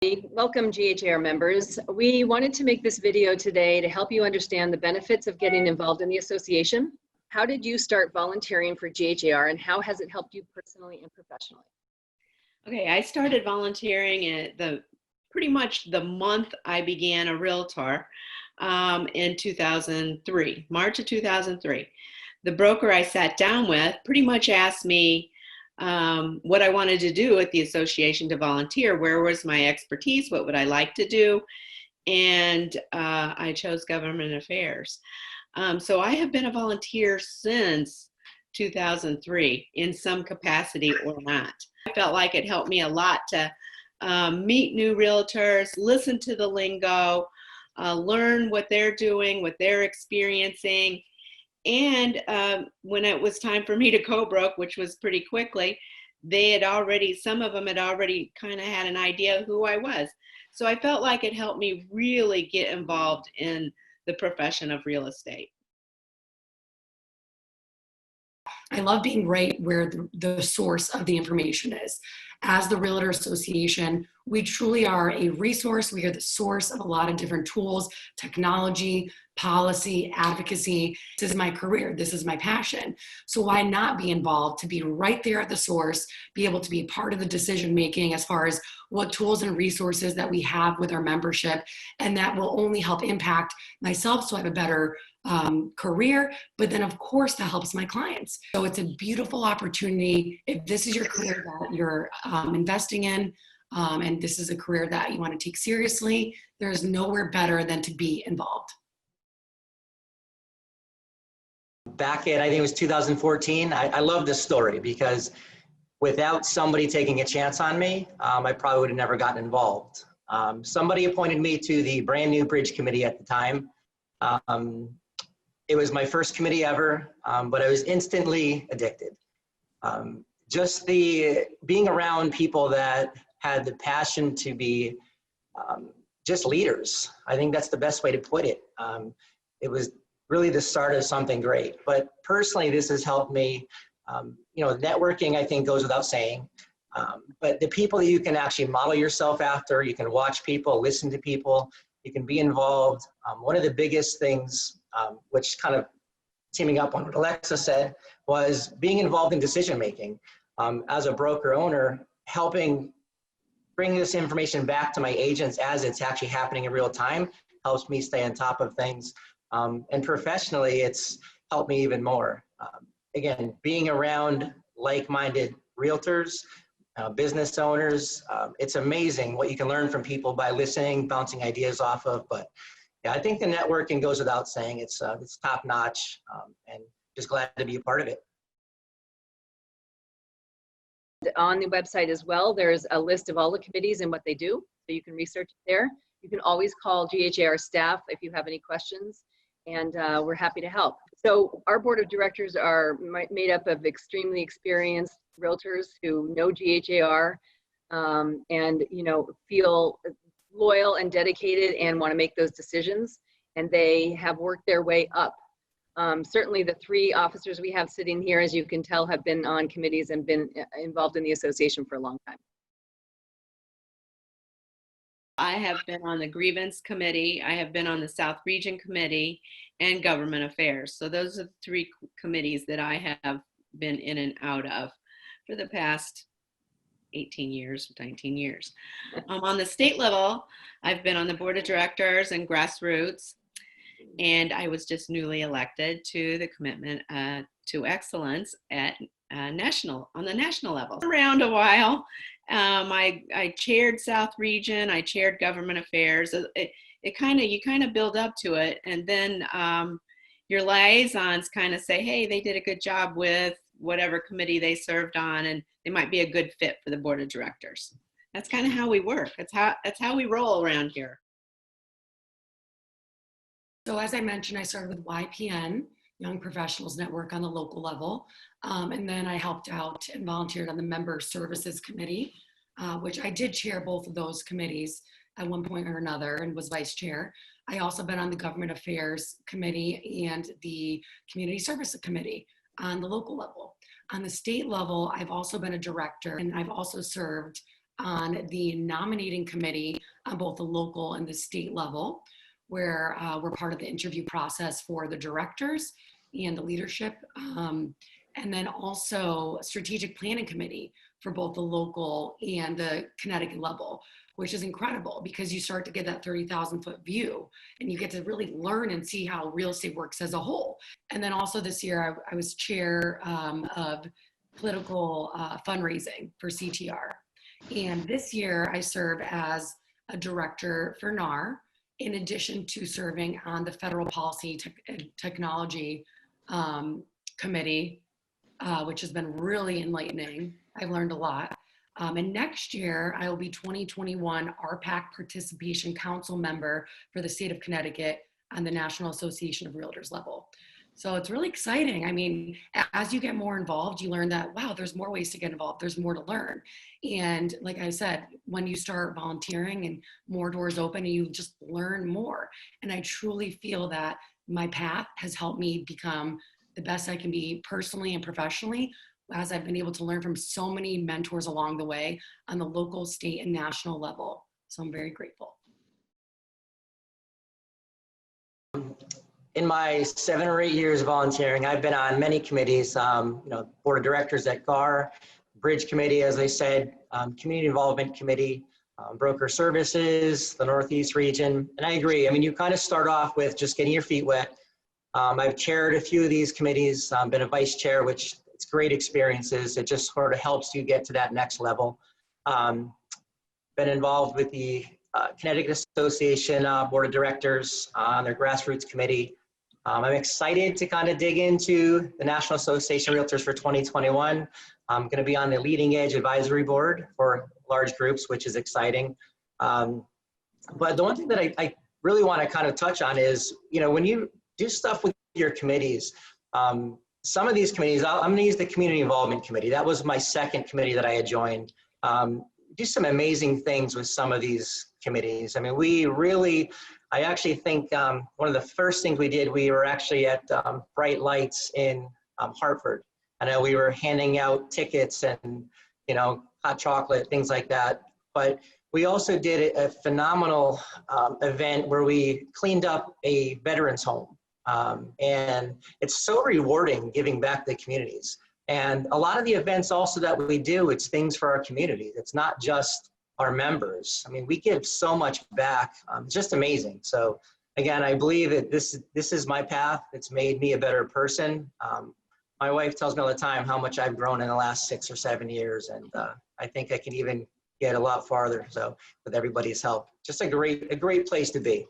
Welcome GHAR members. We wanted to make this video today to help you understand the benefits of getting involved in the association. How did you start volunteering for GHAR and how has it helped you personally and professionally? Okay, I started volunteering at pretty much the month I began a Realtor in 2003, March of 2003. The broker I sat down with pretty much asked me what I wanted to do at the association to volunteer, where was my expertise, what would I like to do, and I chose government affairs. So I have been a volunteer since 2003 in some capacity or not. I felt like it helped me a lot to meet new realtors, listen to the lingo, learn what they're doing, what they're experiencing. And when it was time for me to co-broke, which was pretty quickly, some of them had already kind of had an idea of who I was. So I felt like it helped me really get involved in the profession of real estate. I love being right where the source of the information is. As the Realtor Association, we truly are a resource. We are the source of a lot of different tools, technology, policy, advocacy. This is my career. This is my passion. So why not be involved to be right there at the source, be able to be part of the decision making as far as what tools and resources that we have with our membership, and that will only help impact myself so I have a better career, but then of course that helps my clients. So it's a beautiful opportunity. If this is your career that you're investing in, and this is a career that you want to take seriously, there's nowhere better than to be involved. Back in, I think it was 2014, I love this story because without somebody taking a chance on me, I probably would have never gotten involved. Somebody appointed me to the brand new bridge committee at the time. It was my first committee ever, but I was instantly addicted. Just being around people that had the passion to be just leaders. I think that's the best way to put it. It was really the start of something great. But personally, this has helped me. Networking, I think, goes without saying. But the people that you can actually model yourself after, you can watch people, listen to people, you can be involved. One of the biggest things, which kind of teaming up on what Alexa said, was being involved in decision making. As a broker owner, helping bring this information back to my agents as it's actually happening in real time helps me stay on top of things. And professionally, it's helped me even more. Again, being around like-minded realtors, business owners, it's amazing what you can learn from people by listening, bouncing ideas off of. But yeah, I think the networking goes without saying. It's top notch, and just glad to be a part of it. On the website as well, there's a list of all the committees and what they do, so you can research it there. You can always call GHAR staff if you have any questions, and we're happy to help. So our board of directors are made up of extremely experienced realtors who know GHAR and feel loyal and dedicated and want to make those decisions, and they have worked their way up. Certainly the three officers we have sitting here, as you can tell, have been on committees and been involved in the association for a long time. I have been on the grievance committee, I have been on the South Region committee, and government affairs. So those are the three committees that I have been in and out of for the past 18 years, 19 years. On the state level, I've been on the board of directors and grassroots, and I was just newly elected to the commitment to excellence at on the national level. Around a while, I chaired South Region, I chaired government affairs. You kind of build up to it, and then your liaisons kind of say, hey, they did a good job with whatever committee they served on, and they might be a good fit for the board of directors. That's kind of how we work. That's how we roll around here. So as I mentioned, I started with YPN, Young Professionals Network, on the local level. And then I helped out and volunteered on the Member Services Committee, which I did chair both of those committees at one point or another and was vice chair. I also been on the Government Affairs Committee and the Community Service Committee on the local level. On the state level, I've also been a director, and I've also served on the nominating committee on both the local and the state level, where we're part of the interview process for the directors and the leadership. And then also strategic planning committee for both the local and the Connecticut level, which is incredible because you start to get that 30,000-foot view and you get to really learn and see how real estate works as a whole. And then also this year, I was chair of political fundraising for CTR. And this year I serve as a director for NAR, in addition to serving on the Federal Policy Technology Committee, which has been really enlightening. I've learned a lot. And next year, I will be 2021 RPAC Participation Council member for the state of Connecticut on the National Association of Realtors level. So it's really exciting. I mean, as you get more involved, you learn that, wow, there's more ways to get involved. There's more to learn. And like I said, when you start volunteering and more doors open, and you just learn more. And I truly feel that my path has helped me become the best I can be personally and professionally, as I've been able to learn from so many mentors along the way on the local, state, and national level. So I'm very grateful. In my 7 or 8 years volunteering, I've been on many committees, board of directors at GHAR, bridge committee, as I said, community involvement committee, broker services, the Northeast region. And I agree. I mean, you kind of start off with just getting your feet wet. I've chaired a few of these committees, been a vice chair, which it's great experiences. It just sort of helps you get to that next level. Been involved with the Connecticut Association Board of Directors on their grassroots committee. I'm excited to kind of dig into the National Association of Realtors for 2021. I'm going to be on the Leading Edge Advisory Board for large groups, which is exciting. But the one thing that I really want to kind of touch on is, when you do stuff with your committees, some of these committees, I'm going to use the Community Involvement Committee. That was my second committee that I had joined. Do some amazing things with some of these committees. I mean, I actually think one of the first things we did, we were actually at Bright Lights in Hartford. I know we were handing out tickets and, hot chocolate, things like that. But we also did a phenomenal event where we cleaned up a veterans home. And it's so rewarding giving back to the communities. And a lot of the events also that we do, it's things for our community. It's not just our members. I mean, we give so much back. It's just amazing. So again, I believe that this is my path. It's made me a better person. My wife tells me all the time how much I've grown in the last 6 or 7 years. And I think I can even get a lot farther. So with everybody's help, just a great place to be.